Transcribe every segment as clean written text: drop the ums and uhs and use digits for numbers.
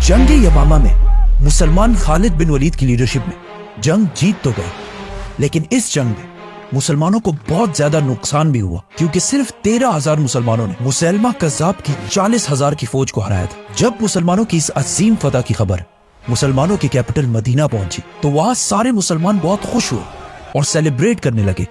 जंग यमामा में मुसलमान खालिद बिन वलीद की लीडरशिप में जंग जीत तो गए, लेकिन इस जंग में मुसलमानों को बहुत ज्यादा नुकसान भी हुआ, क्योंकि सिर्फ 13,000 मुसलमानों ने मुसैलमा कज़्ज़ाब की 40,000 की फौज को हराया था। जब मुसलमानों की इस अजीम फतह की खबर मुसलमानों की कैपिटल मदीना पहुंची तो वहां सारे मुसलमान बहुत खुश हुए और सेलिब्रेट करने लगे।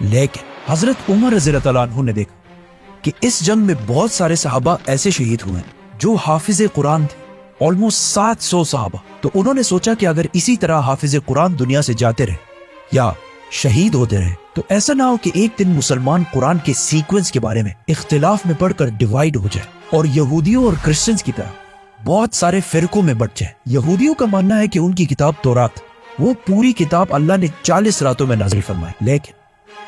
लेकिन हजरत उमर रज़ियल्लाहु अन्हु ने देखा कि इस जंग में बहुत सारे सहाबा ऐसे शहीद हुए जो हाफिज कुरान थे, ऑलमोस्ट 700 सहाबा। तो उन्होंने सोचा कि अगर इसी तरह हाफिज कुरान दुनिया से जाते रहे या शहीद होते रहे तो ऐसा ना हो कि एक दिन मुसलमान कुरान के सीक्वेंस के बारे में इख्तिलाफ में पढ़कर डिवाइड हो जाए और यहूदियों और क्रिश्चियंस की तरह बहुत सारे फिरकों में बट जाए। यहूदियों का मानना है कि उनकी किताब तौरात, वो पूरी किताब अल्लाह ने 40 रातों में नाजिल फरमाई, लेकिन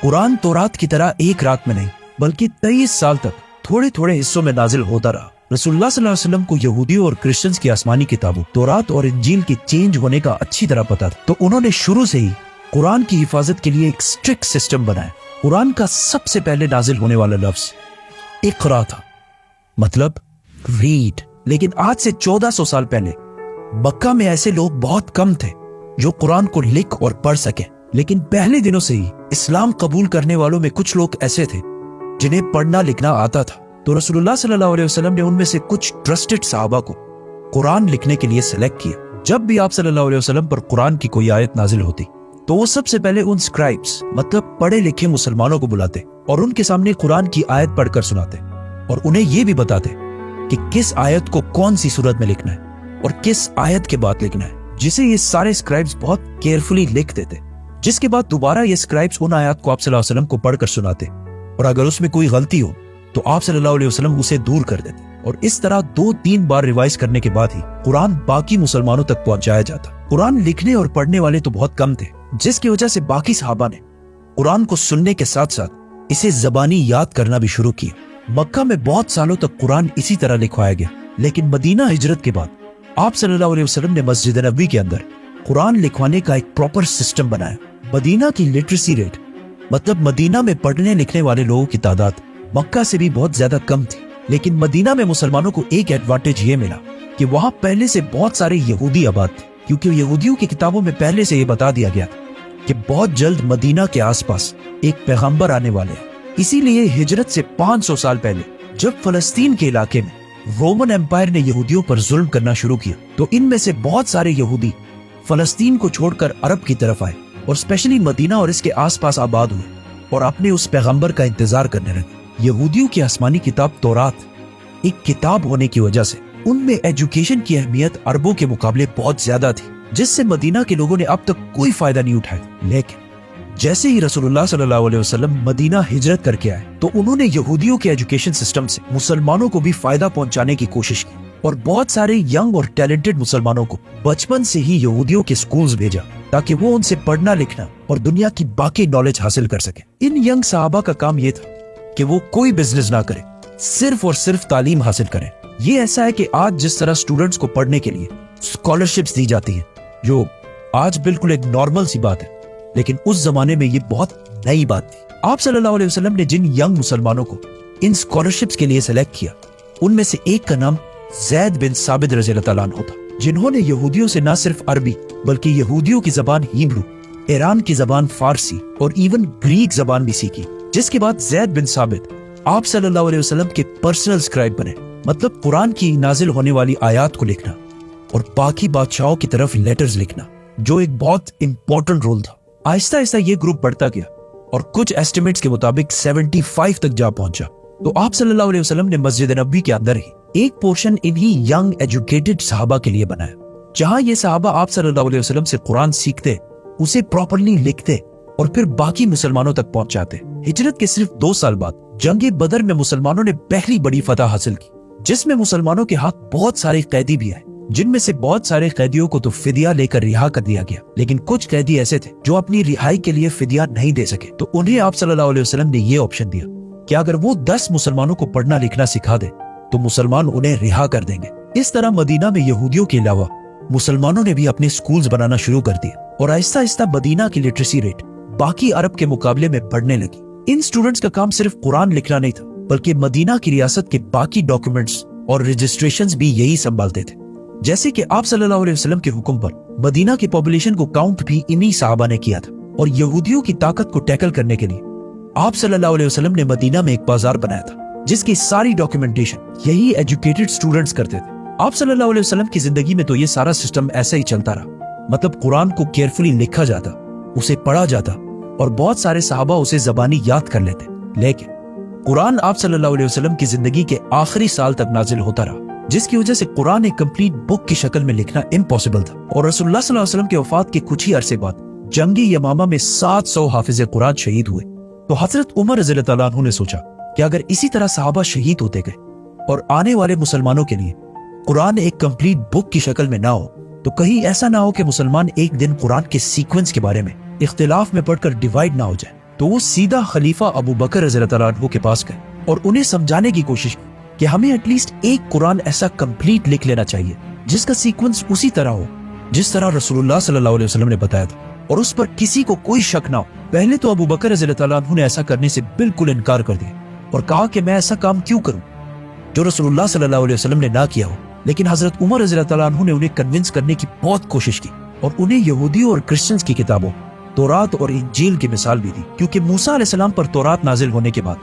कुरान तौरात की तरह एक रात में नहीं बल्कि 23 साल तक थोड़े थोड़े हिस्सों में नाजिल होता रहा। रसूलुल्लाह सल्लल्लाहु अलैहि वसल्लम को यहूदियों और क्रिश्चियंस की आसमानी किताबों तौरात और इंजील के चेंज होने का अच्छी तरह पता था, तो उन्होंने शुरू से ही कुरान की हिफाजत के लिए एक स्ट्रिक्ट सिस्टम बनाया। कुरान का सबसे पहले नाजिल होने वाला लफ्ज इक़रा था, मतलब रीड। लेकिन आज से 1400 साल पहले मक्का में ऐसे लोग बहुत कम थे जो कुरान को लिख और पढ़ सके। लेकिन पहले दिनों से ही इस्लाम कबूल करने वालों में कुछ लोग ऐसे थे जिन्हें पढ़ना लिखना आता था। तो रसूलुल्लाह सल्लल्लाहु अलैहि वसल्लम ने उनमें से कुछ ट्रस्टेड सहाबा को कुरान लिखने के लिए सेलेक्ट किया। जब भी आप सल्लल्लाहु अलैहि वसल्लम पर कुरान की कोई आयत नाजिल होती तो वो सबसे पहले उन स्क्राइब्स, मतलब पढ़े लिखे मुसलमानों को बुलाते और उनके सामने कुरान की आयत पढ़कर सुनाते और उन्हें ये भी बताते कि किस आयत को कौन सी सूरत में लिखना है और किस आयत के बाद लिखना है, जिसे ये सारे स्क्राइब्स बहुत केयरफुली लिख देते। जिसके बाद दोबारा ये स्क्राइब्स उन आयत को आप सल्लल्लाहु अलैहि वसल्लम को पढ़कर सुनाते और अगर उसमें कोई गलती हो तो आप सल्लल्लाहु अलैहि वसल्लम उसे दूर कर देते और इस तरह 2-3 बार रिवाइज करने के बाद ही कुरान बाकी मुसलमानों तक पहुंचाया जाता। कुरान लिखने और पढ़ने वाले तो बहुत कम थे, जिसकी वजह से बाकी सहाबा ने कुरान को सुनने के साथ साथ इसे जबानी याद करना भी शुरू किया। मक्का में बहुत सालों तक कुरान इसी तरह लिखवाया गया, लेकिन मदीना हिजरत के बाद आप सल्लल्लाहु अलैहि वसल्लम ने मस्जिद नबवी के अंदर कुरान लिखवाने का एक प्रॉपर सिस्टम बनाया। मदीना की लिटरेसी रेट, मतलब मदीना में पढ़ने लिखने वाले लोगों की तादाद मक्का से भी बहुत ज्यादा कम थी, लेकिन मदीना में मुसलमानों को एक एडवांटेज ये मिला कि वहां पहले से बहुत सारे यहूदी आबाद थे, क्योंकि यहूदियों की किताबों में पहले से ये बता दिया गया था कि बहुत जल्द मदीना के आसपास एक पैगंबर आने वाले हैं। इसीलिए हिजरत से 500 साल पहले जब फलस्तीन के इलाके में रोमन एम्पायर ने यहूदियों पर जुल्म करना शुरू किया तो इनमें से बहुत सारे यहूदी फलस्तीन को छोड़कर अरब की तरफ आए और स्पेशली मदीना और इसके आसपास आबाद हुए और अपने उस पैगंबर का इंतजार करने लगे। यहूदियों की आसमानी किताब तौरात एक किताब होने की वजह से उनमें एजुकेशन की अहमियत अरबों के मुकाबले बहुत ज्यादा थी, जिससे मदीना के लोगों ने अब तक कोई फायदा नहीं उठाया। लेकिन जैसे ही रसूलुल्लाह सल्लल्लाहु अलैहि वसल्लम मदीना हिजरत करके आए तो उन्होंने यहूदियों के एजुकेशन सिस्टम से मुसलमानों को भी फायदा पहुंचाने की कोशिश की और बहुत सारे यंग और टैलेंटेड मुसलमानों को बचपन से ही यहूदियों के स्कूल्स भेजा ताकि वो उनसे पढ़ना लिखना और दुनिया की बाकी नॉलेज हासिल कर सके। इन यंग सहाबा का काम ये था कि वो कोई बिजनेस ना करे, सिर्फ और सिर्फ तालीम हासिल करें। ये ऐसा है कि आज जिस तरह स्टूडेंट्स को पढ़ने के लिए स्कॉलरशिप्स दी जाती हैं, जो आज बिल्कुल एक नॉर्मल सी बात है, लेकिन उस जमाने में ये बहुत नई बात थी। आप सल्लल्लाहु अलैहि वसल्लम ने जिन यंग मुसलमानों को इन स्कॉलरशिप्स के लिए सेलेक्ट किया उनमें से एक का नाम ज़ैद बिन साबित रज़ियल्लाहु अन्हु था, जिन्होंने यहूदियों से न सिर्फ अरबी बल्कि यहूदियों की जबान हिब्रू, ईरान की जबान फारसी और इवन ग्रीक जबान भी सीखी। जिसके बाद ज़ैद बिन साबित आप सल्लल्लाहु अलैहि वसल्लम के पर्सनल स्क्राइब बने, मतलब कुरान की नाजिल होने वाली आयत को लिखना और बाकी बादशाहों की तरफ लेटर्स लिखना, जो एक बहुत इंपॉर्टेंट रोल था। आहिस्ता आहिस्ता ये ग्रुप बढ़ता गया और कुछ एस्टिमेट्स के मुताबिक 75 तक जा पहुंचा। तो आप सल्लल्लाहु अलैहि वसल्लम ने मस्जिद नबवी के अंदर ही एक पोर्शन इन्हीं यंग एजुकेटेड सहाबा के लिए बनाया, जहां ये सहाबा आप सल्लल्लाहु अलैहि वसल्लम से कुरान सीखते, उसे प्रॉपर्ली लिखते और फिर बाकी मुसलमानों तक पहुंचाते। हिजरत के सिर्फ 2 साल बाद जंगे बदर में मुसलमानों ने पहली बड़ी फतह हासिल की, जिसमें मुसलमानों के हाथ बहुत सारे कैदी भी आए, जिनमें से बहुत सारे कैदियों को तो फिदिया लेकर रिहा कर दिया गया, लेकिन कुछ कैदी ऐसे थे जो अपनी रिहाई के लिए फिदिया नहीं दे सके। तो उन्हें आप सल्लल्लाहु अलैहि वसल्लम ने ये ऑप्शन दिया कि अगर वो 10 मुसलमानों को पढ़ना लिखना सिखा दे तो मुसलमान उन्हें रिहा कर देंगे। इस तरह मदीना में यहूदियों के अलावा मुसलमानों ने भी अपने स्कूल्स बनाना शुरू कर दिए और आहिस्ता आहिस्ता मदीना की लिटरेसी रेट बाकी अरब के मुकाबले में बढ़ने लगी। इन स्टूडेंट्स का काम सिर्फ कुरान लिखना नहीं था, बल्कि मदीना की रियासत के बाकी डॉक्यूमेंट्स और रजिस्ट्रेशंस भी यही संभालते थे। जैसे कि आप सल्लल्लाहु अलैहि वसल्लम के हुक्म पर मदीना की पॉपुलेशन को काउंट भी इन्हीं सहाबा ने किया था, और यहूदियों की ताकत को टैकल करने के लिए आप सल्लल्लाहु अलैहि वसल्लम ने मदीना में एक बाजार बनाया था, जिसकी सारी डॉक्यूमेंटेशन यही एजुकेटेड स्टूडेंट्स करते थे। आप सल्लल्लाहु अलैहि वसल्लम की जिंदगी में तो ये सारा सिस्टम ऐसा ही चलता रहा, मतलब कुरान को केयरफुली लिखा जाता, उसे पढ़ा जाता, और बहुत सारे सहाबा उसे जबानी याद कर लेते। लेकिन कुरान आप सल्लल्लाहु अलैहि वसल्लम की जिंदगी के आखिरी साल तक नाजिल होता रहा, जिसकी वजह से कुरान एक कंप्लीट बुक की शक्ल में लिखना इम्पॉसिबल था। और रसूलुल्लाह सल्लल्लाहु अलैहि वसल्लम के वफात के कुछ ही अरसे बाद जंगी यमामा में 700 हाफिज कुरान शहीद हुए। तो हजरत उमर रज़ियल्लाहु ताला अन्हु ने सोचा कि अगर इसी तरह सहाबा शहीद होते गए और आने वाले मुसलमानों के लिए कुरान एक कंप्लीट बुक की शक्ल में ना हो, तो कहीं ऐसा ना हो कि मुसलमान एक दिन कुरान के सीक्वेंस के बारे में इख्तिलाफ में पढ़कर डिवाइड ना हो जाए। तो वो सीधा खलीफा अबू बकर रज़ियल्लाहु ताला अन्हु के पास गए और उन्हें समझाने की कोशिश की कि हमें एटलीस्ट एक कुरान ऐसा कंप्लीट लिख लेना चाहिए जिसका सीक्वेंस उसी तरह हो जिस तरह रसूलुल्लाह सल्लल्लाहु अलैहि वसल्लम ने बताया था, और उस पर किसी को कोई शक ना हो। पहले तो अबू बकर रज़ियल्लाहु ताला अन्हु ने ऐसा करने से बिल्कुल इनकार कर दिया और कहा कि मैं ऐसा काम क्यों करूं जो रसूलुल्लाह सल्लल्लाहु अलैहि वसल्लम ने ना किया हो। लेकिन हजरत उमर रज़ियल्लाहु ताला अन्हु ने उन्हें कन्विंस करने की बहुत कोशिश की और उन्हें यहूदियों और क्रिश्चियंस की किताबों तौरात और इंजील की मिसाल भी दी, क्योंकि मूसा अलैहिस्सलाम पर तौरात नाजिल होने के बाद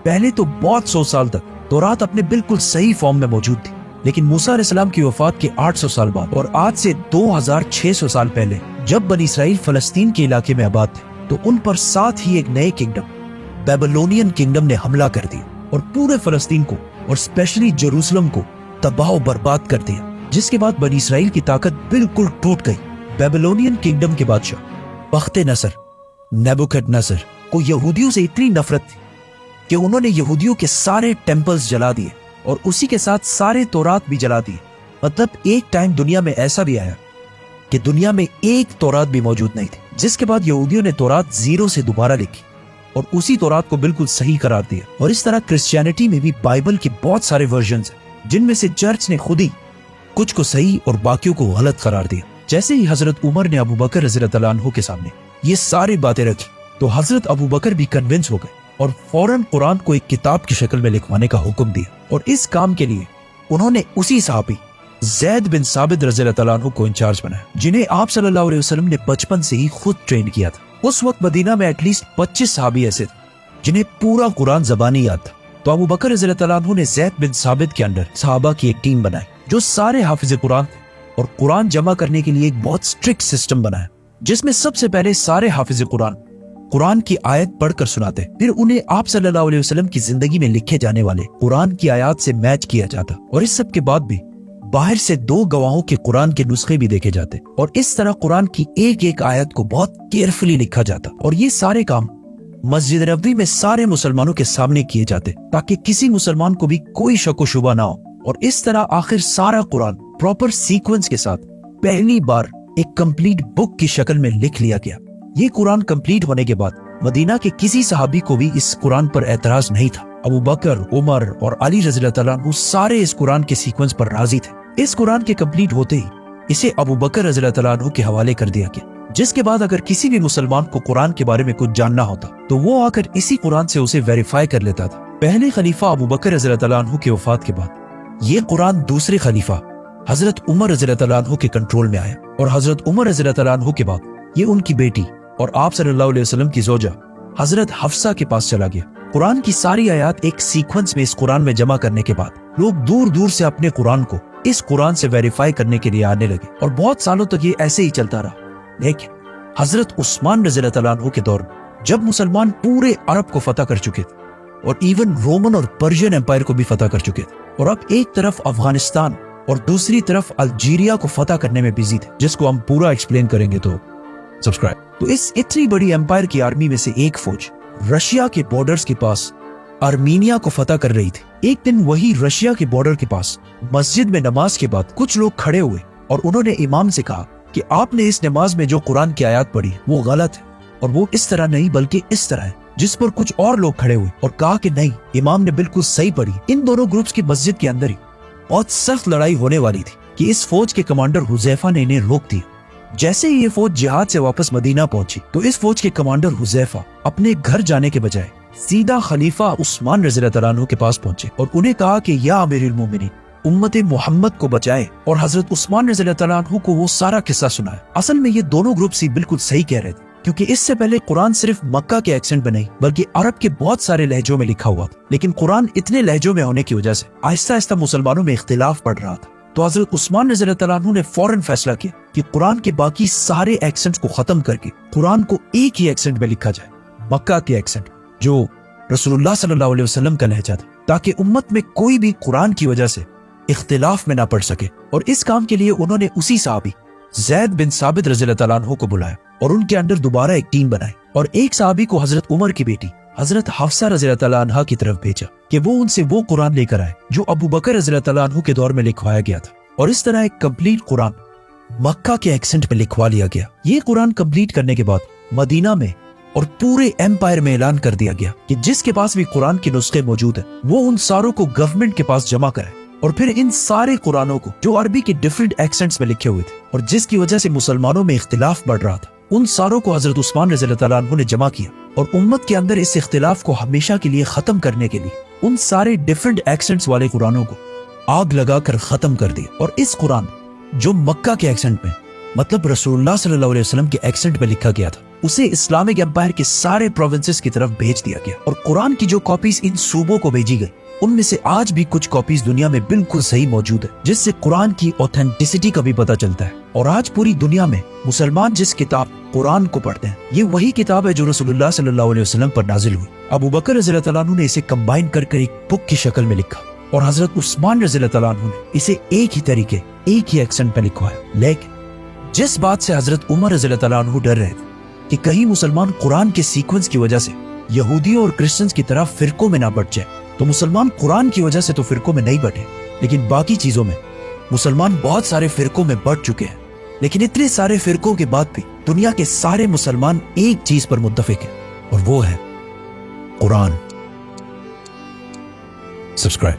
पहले तो बहुत 100 साल तक तौरात अपने बिल्कुल सही फॉर्म में मौजूद थी, लेकिन मूसा अलैहिस्सलाम की वफात के 800 साल बाद और आज से 2600 साल पहले जब बनी इसराइल फलस्तीन के इलाके में आबाद थे, तो उन पर साथ ही एक नए किंगडम बेबीलोनियन किंगडम ने हमला कर दिया और पूरे फलस्तीन को और स्पेशली जेरूसलम को तबाह और बर्बाद कर दिया, जिसके बाद बनी इसराइल की ताकत बिल्कुल टूट गई। बेबीलोनियन किंगडम के बादशाह बख्ते नसर नेबुकदनेस्सर को यहूदियों से इतनी नफरत थी कि उन्होंने यहूदियों के सारे टेम्पल्स जला दिए और उसी के साथ सारे तौरात भी जला दिए। मतलब एक टाइम दुनिया में ऐसा भी आया कि दुनिया में एक तौरात भी मौजूद नहीं थी, जिसके बाद यहूदियों ने तौरात जीरो से दोबारा लिखी और उसी तौरात को बिल्कुल सही करार दिया। और इस तरह क्रिश्चियनिटी में भी बाइबल के बहुत सारे वर्जन्स हैं जिनमें से चर्च ने खुद ही कुछ को सही और बाकियों को गलत करार दिया। जैसे ही हजरत उमर ने अबू बकर रज़ियल्लाहु ताला अन्हु के सामने ये सारी बातें रखी, तो हजरत अबू बकर भी कन्विंस हो गए और फौरन कुरान को एक किताब की शक्ल में लिखवाने का हुक्म दिया। और इस काम के लिए उन्होंने उसी सहाबी ज़ैद बिन साबित रज़ियल्लाहु ताला अन्हु को इंचार्ज बनाया, जिन्हें आप सल्लल्लाहु अलैहि वसल्लम ने बचपन से ही खुद ट्रेन किया था। उस वक्त मदीना में एटलीस्ट 25 सहाबी ऐसे थे जिन्हें पूरा कुरान ज़बानी याद था। तो अबू बकर रज़ियल्लाहु ताला अन्हु ने ज़ैद बिन साबित के अंडर सहाबा की एक टीम बनाई जो सारे हाफिज कुरान थे, और कुरान जमा करने के लिए एक बहुत स्ट्रिक्ट सिस्टम बनाया, जिसमें सबसे पहले सारे हाफिज कुरान की आयत पढ़कर सुनाते, फिर उन्हें आप सल्लल्लाहु अलैहि वसल्लम की जिंदगी में लिखे जाने वाले कुरान की आयत से मैच किया जाता, और इस सब के बाद भी बाहर से 2 गवाहों के कुरान के नुस्खे भी देखे जाते, और इस तरह कुरान की एक एक आयत को बहुत केयरफुली लिखा जाता। और ये सारे काम मस्जिद नबवी में सारे मुसलमानों के सामने किए जाते ताकि किसी मुसलमान को भी कोई शक व शुबा ना हो। और इस तरह आखिर सारा कुरान प्रॉपर सीक्वेंस के साथ पहली बार एक कंप्लीट बुक की शक्ल में लिख लिया गया। ये कुरान कंप्लीट होने के बाद मदीना के किसी सहाबी को भी इस कुरान पर एतराज नहीं था। अबू बकर, उमर और अली रज़ियल्लाहु ताला अन्हु सारे इस कुरान के सीक्वेंस पर राजी थे। इस कुरान के कंप्लीट होते ही इसे अबू बकर रज़ियल्लाहु ताला अन्हु के हवाले कर दिया गया, जिसके बाद अगर किसी भी मुसलमान को कुरान के बारे में कुछ जानना होता तो वो आकर इसी कुरान से उसे वेरीफाई कर लेता था। पहले खलीफा अबू बकर रज़ियल्लाहु ताला अन्हु की वफात के बाद ये कुरान दूसरे खलीफा हजरत उमर रज़ियल्लाहु ताला अन्हु के कंट्रोल में आया, और हजरत उमर रज़ियल्लाहु ताला अन्हु के बाद ये उनकी बेटी और आप सल्लल्लाहु अलैहि वसल्लम की जोजा हजरत हफ्सा के पास चला गया। कुरान की सारी आयत एक सीक्वेंस में इस कुरान में जमा करने के बाद लोग दूर दूर से अपने कुरान को इस कुरान से वेरीफाई करने के लिए आने लगे, और बहुत सालों तक ये ऐसे ही चलता रहा। लेकिन हजरत उस्मान रज़ियल्लाहु ताला अन्हु के दौर में जब मुसलमान पूरे अरब को फतह कर चुके थे और इवन रोमन और पर्शियन एम्पायर को भी फतह कर चुके थे, और अब एक तरफ अफगानिस्तान और दूसरी तरफ अल्जीरिया को फतह करने में बिजी थे, जिसको हम पूरा एक्सप्लेन करेंगे, तो सब्सक्राइब। तो इस इतनी बड़ी एम्पायर की आर्मी में से एक फौज रशिया के बॉर्डर्स के पास आर्मीनिया को फतह कर रही थी। एक दिन वही रशिया के बॉर्डर के पास मस्जिद में नमाज के बाद कुछ लोग खड़े हुए और उन्होंने इमाम से कहा कि आपने इस नमाज में जो कुरान की आयत पढ़ी वो गलत है, और वो इस तरह नहीं बल्कि इस तरह है। जिस पर कुछ और लोग खड़े हुए और कहा कि नहीं, इमाम ने बिल्कुल सही पढ़ी। इन दोनों ग्रुप्स की मस्जिद के अंदर ही बहुत सख्त लड़ाई होने वाली थी कि इस फौज के कमांडर हुज़ैफा ने इन्हें रोक दिया। जैसे ही ये फौज जिहाद से वापस मदीना पहुंची तो इस फौज के कमांडर हुज़ैफा अपने घर जाने के बजाय सीधा खलीफा उस्मान रज़ियल्लाहु ताला अन्हु के पास पहुंचे और उन्हें कहा कि या अमीरुल मोमिनीन उम्मत मोहम्मद को बचाए और हजरत उस्मान रज़ी अल्लाह तआला अन्हु को वो सारा किस्सा सुनाया। असल में ये दोनों ग्रुप्स ही बिल्कुल सही कह रहे थे, क्योंकि इससे पहले कुरान सिर्फ मक्का के एक्सेंट में नहीं बल्कि अरब के बहुत सारे लहजों में लिखा हुआ था। लेकिन कुरान इतने लहजों में होने की वजह से आहिस्ता आहिस्ता मुसलमानों में इख्तिलाफ बढ़ रहा था। तो हजरत उस्मान रज़ी अल्लाह तआला अन्हु ने फौरन फैसला किया कि कुरान के बाकी सारे एक्सेंट को खत्म करके कुरान को एक ही एक्सेंट में लिखा जाए, मक्का के एक्सेंट, जो रसूलुल्लाह सल्लल्लाहु अलैहि वसल्लम का लहजा था, ताकि उम्मत में कोई भी कुरान की वजह से इख्तिलाफ में ना पड़ सके। और इस काम के लिए उन्होंने उसी सहाबी ज़ैद बिन साबित रज़ी अल्लाह तआला अन्हु को बुलाया और उनके अंडर दोबारा एक टीम बनाई और एक सहाबी को हजरत उमर की बेटी हजरत हफ्सा रज़ी अल्लाह तआला अन्हा की तरफ भेजा कि वो उनसे वो कुरान लेकर आए जो अबू बकर रज़ी अल्लाह तआला अन्हु के दौर में लिखवाया गया था। और इस तरह एक कंप्लीट कुरान मक्का के एक्सेंट में लिखवा लिया गया। ये कुरान कंप्लीट करने के बाद मदीना में और पूरे एम्पायर में ऐलान कर दिया गया कि जिसके पास भी कुरान के नुस्खे मौजूद है वो उन सारों को गवर्नमेंट के पास जमा कराए। और फिर इन सारे कुरानों को जो अरबी के डिफरेंट एक्सेंट्स में लिखे हुए थे और जिसकी वजह से मुसलमानों में इख्तिलाफ बढ़ रहा था, उन सारों को हजरत उस्मान रज़ी अल्लाह तआला अन्हु ने जमा किया और उम्मत के अंदर इस इख्तिलाफ को हमेशा के लिए खत्म करने के लिए उन सारे डिफरेंट एक्सेंट्स वाले कुरानों को आग लगाकर खत्म कर दिया। और इस कुरान जो मक्का के एक्सेंट में मतलब रसूलुल्लाह सल्लल्लाहु अलैहि वसल्लम के एक्सेंट में लिखा गया था, उसे इस्लामिक एम्पायर के सारे प्रोविंसेस की तरफ भेज दिया गया। और कुरान की जो कॉपीज इन सूबों को भेजी गई उनमें से आज भी कुछ कॉपीज दुनिया में बिल्कुल सही मौजूद है, जिससे कुरान की ऑथेंटिसिटी का भी पता चलता है। और आज पूरी दुनिया में मुसलमान जिस किताब कुरान को पढ़ते हैं, ये वही किताब है जो रसूलुल्लाह सल्लल्लाहु अलैहि वसल्लम पर नाजिल हुई। अबू बकर रज़ी अल्लाह तआला अन्हु ने इसे कंबाइन कर एक बुक की शक्ल में लिखा और हजरत उस्मान रज़ी अल्लाह तआला अन्हु ने इसे एक ही तरीके एक ही एक्सेंट में लिखवाया। लेकिन जिस बात से हजरत उमर रज़ी अल्लाह तआला अन्हु डर रहे थे कि कहीं मुसलमान कुरान के सीक्वेंस की वजह से यहूदियों और क्रिश्चियंस की तरह फिरकों में ना बढ़ जाए, तो मुसलमान कुरान की वजह से तो फिरकों में नहीं बढ़े, लेकिन बाकी चीजों में मुसलमान बहुत सारे फिरकों में बढ़ चुके हैं। लेकिन इतने सारे फिरकों के बाद भी दुनिया के सारे मुसलमान एक चीज पर मुत्तफिक हैं और वो है कुरान। सब्सक्राइब।